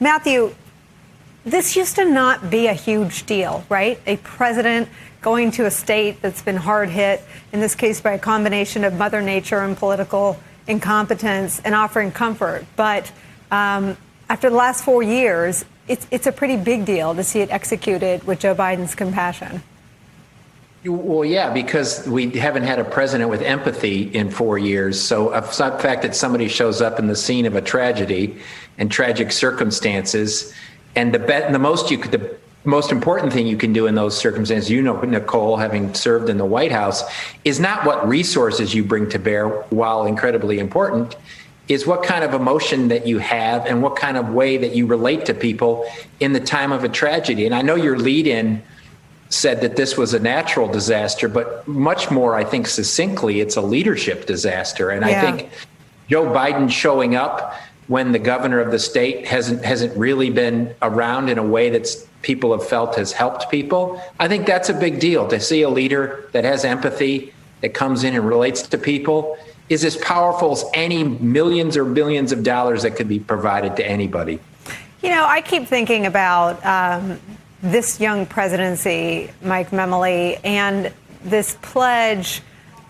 Matthew, this used to not be a huge deal, right? A president going to a state that's been hard hit, in this case by a combination of Mother Nature and political incompetence, and offering comfort. But after the last 4 years, it's a pretty big deal to see it executed with Joe Biden's compassion. Well, yeah, because we haven't had a president with empathy in 4 years. So the fact that somebody shows up in the scene of a tragedy and tragic circumstances, and the most important thing you can do in those circumstances, Nicole, having served in the White House, is not what resources you bring to bear, while incredibly important, is what kind of emotion that you have and what kind of way that you relate to people in the time of a tragedy. And I know your lead-in said that this was a natural disaster, but much more, I think, succinctly, it's a leadership disaster. And I think Joe Biden showing up when the governor of the state hasn't really been around in a way that people have felt has helped people. I think that's a big deal. To see a leader that has empathy, that comes in and relates to people, is as powerful as any millions or billions of dollars that could be provided to anybody. You know, I keep thinking about this young presidency, Mike Memoli, and this pledge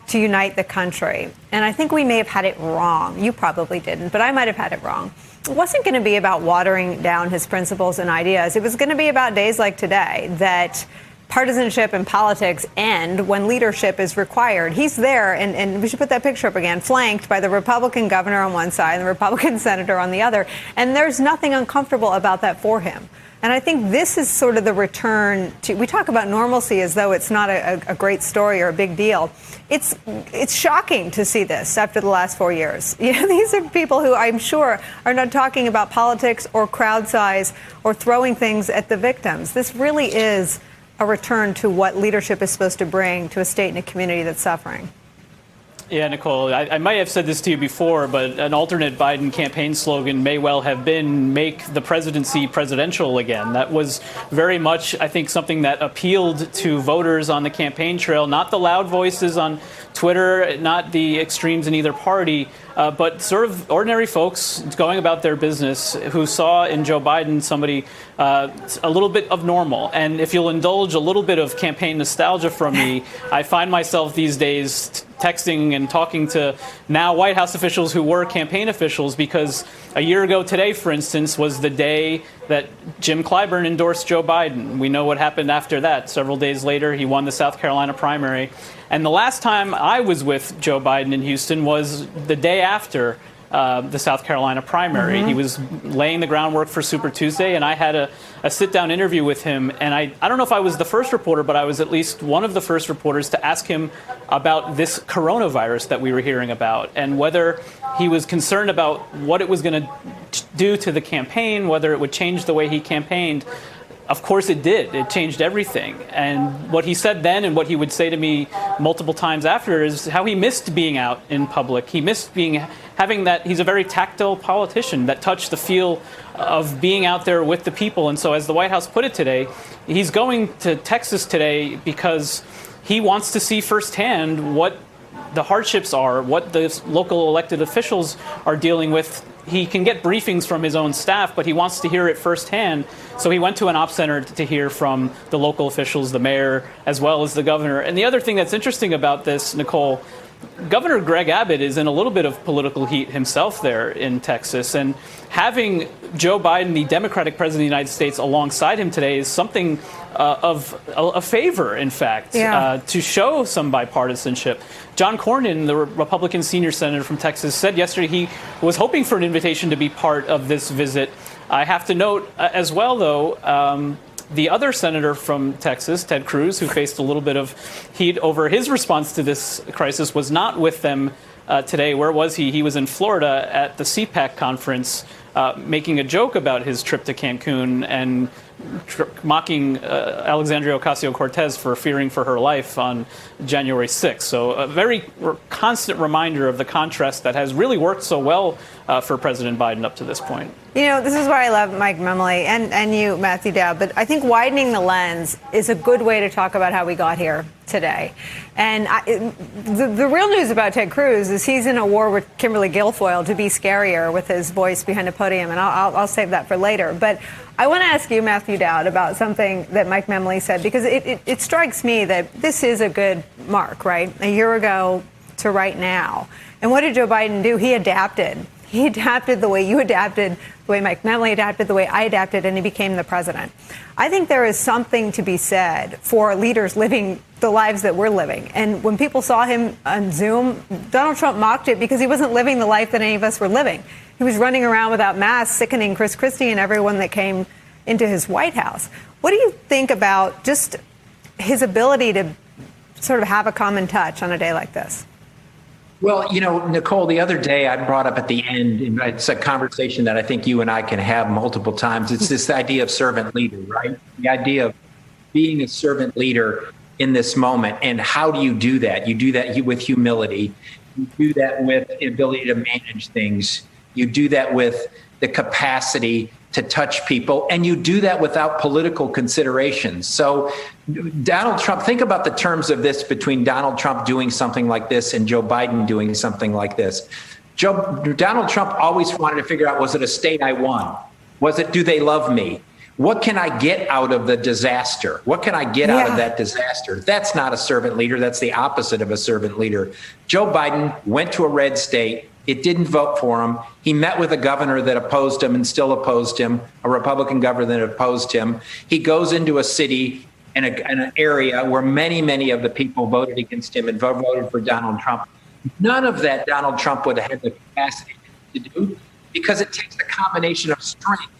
to unite the country. And I think we may have had it wrong. You probably didn't, but I might have had it wrong. It wasn't going to be about watering down his principles and ideas. It was going to be about days like today, that partisanship in politics end when leadership is required. He's there, and we should put that picture up again, flanked by the Republican governor on one side and the Republican senator on the other. And there's nothing uncomfortable about that for him. And I think this is sort of the return to, we talk about normalcy as though it's not a great story or a big deal. It's shocking to see this after the last 4 years. You know, these are people who I'm sure are not talking about politics or crowd size or throwing things at the victims. This really is a return to what leadership is supposed to bring to a state and a community that's suffering. Yeah, Nicole, I might have said this to you before, but an alternate Biden campaign slogan may well have been "Make the presidency presidential again." That was very much, I think, something that appealed to voters on the campaign trail, not the loud voices on Twitter, not the extremes in either party, but sort of ordinary folks going about their business who saw in Joe Biden somebody a little bit of normal. And if you'll indulge a little bit of campaign nostalgia from me, I find myself these days texting and talking to now White House officials who were campaign officials, because a year ago today, for instance, was the day that Jim Clyburn endorsed Joe Biden. We know what happened after that. Several days later, he won the South Carolina primary. And the last time I was with Joe Biden in Houston was the day after the South Carolina primary. He was laying the groundwork for Super Tuesday, and I had a sit-down interview with him. And I don't know if I was the first reporter, but I was at least one of the first reporters to ask him about this coronavirus that we were hearing about, and whether he was concerned about what it was going to do to the campaign, whether it would change the way he campaigned. Of course it did. It changed everything. And what he said then and what he would say to me multiple times after is how he missed being out in public. He missed having that. He's a very tactile politician that touched the feel of being out there with the people. And so, as the White House put it today, he's going to Texas today because he wants to see firsthand what the hardships are, what the local elected officials are dealing with. He can get briefings from his own staff, but he wants to hear it firsthand. So he went to an op center to hear from the local officials, the mayor, as well as the governor. And the other thing that's interesting about this, Nicole, Governor Greg Abbott is in a little bit of political heat himself there in Texas. And having Joe Biden, the Democratic president of the United States, alongside him today is something of a favor, in fact, to show some bipartisanship. John Cornyn, the Republican senior senator from Texas, said yesterday he was hoping for an invitation to be part of this visit. I have to note as well, though, the other senator from Texas, Ted Cruz, who faced a little bit of heat over his response to this crisis, was not with them today. Where was he? He was in Florida at the CPAC conference, making a joke about his trip to Cancun and mocking Alexandria Ocasio-Cortez for fearing for her life on January 6th. So a very constant reminder of the contrast that has really worked so well for President Biden up to this point. You know, this is why I love Mike Memoli and you, Matthew Dowd, but I think widening the lens is a good way to talk about how we got here today. And the real news about Ted Cruz is he's in a war with Kimberly Guilfoyle to be scarier with his voice behind a podium, and I'll save that for later. But I want to ask you, Matthew Dowd, about something that Mike Memoli said, because it strikes me that this is a good mark, right? A year ago to right now. And what did Joe Biden do? He adapted. He adapted the way you adapted, the way Mike Memoli adapted, the way I adapted, and he became the president. I think there is something to be said for leaders living the lives that we're living. And when people saw him on Zoom, Donald Trump mocked it because he wasn't living the life that any of us were living. He was running around without masks, sickening Chris Christie and everyone that came into his White House. What do you think about just his ability to sort of have a common touch on a day like this? Well, you know, Nicole, the other day I brought up at the end, and it's a conversation that I think you and I can have multiple times. It's this idea of servant leader, right? The idea of being a servant leader in this moment. And how do you do that? You do that with humility. You do that with the ability to manage things. You do that with the capacity to touch people, and you do that without political considerations. So Donald Trump, think about the terms of this between Donald Trump doing something like this and Joe Biden doing something like this. Donald Trump always wanted to figure out, was it a state I won? Was it, do they love me? What can I get out of the disaster? What can I get out of that disaster? That's not a servant leader. That's the opposite of a servant leader. Joe Biden went to a red state. It didn't vote for him. He met with a governor that opposed him and still opposed him, a Republican governor that opposed him. He goes into a city and an area where many, many of the people voted against him and voted for Donald Trump. None of that Donald Trump would have had the capacity to do, because it takes a combination of strength,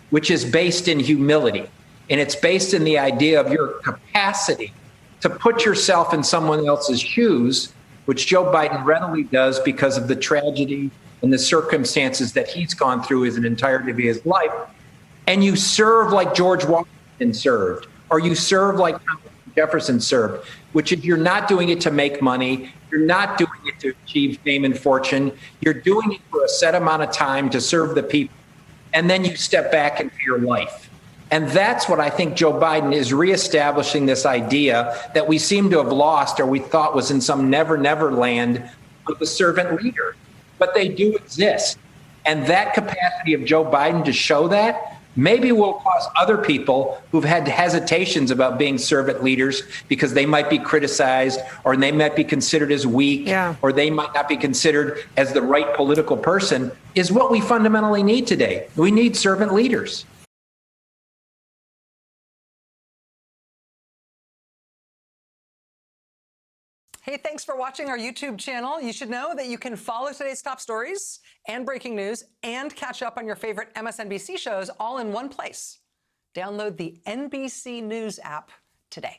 which is based in humility. And it's based in the idea of your capacity to put yourself in someone else's shoes, which Joe Biden readily does because of the tragedy and the circumstances that he's gone through his entirety of his life. And you serve like George Washington served, or you serve like Thomas Jefferson served, which is you're not doing it to make money. You're not doing it to achieve fame and fortune. You're doing it for a set amount of time to serve the people. And then you step back into your life. And that's what I think Joe Biden is reestablishing, this idea that we seem to have lost, or we thought was in some never, never land of the servant leader. But they do exist. And that capacity of Joe Biden to show that maybe will cause other people who've had hesitations about being servant leaders because they might be criticized, or they might be considered as weak, or they might not be considered as the right political person, is what we fundamentally need today. We need servant leaders. Hey, thanks for watching our YouTube channel. You should know that you can follow today's top stories and breaking news and catch up on your favorite MSNBC shows all in one place. Download the NBC News app today.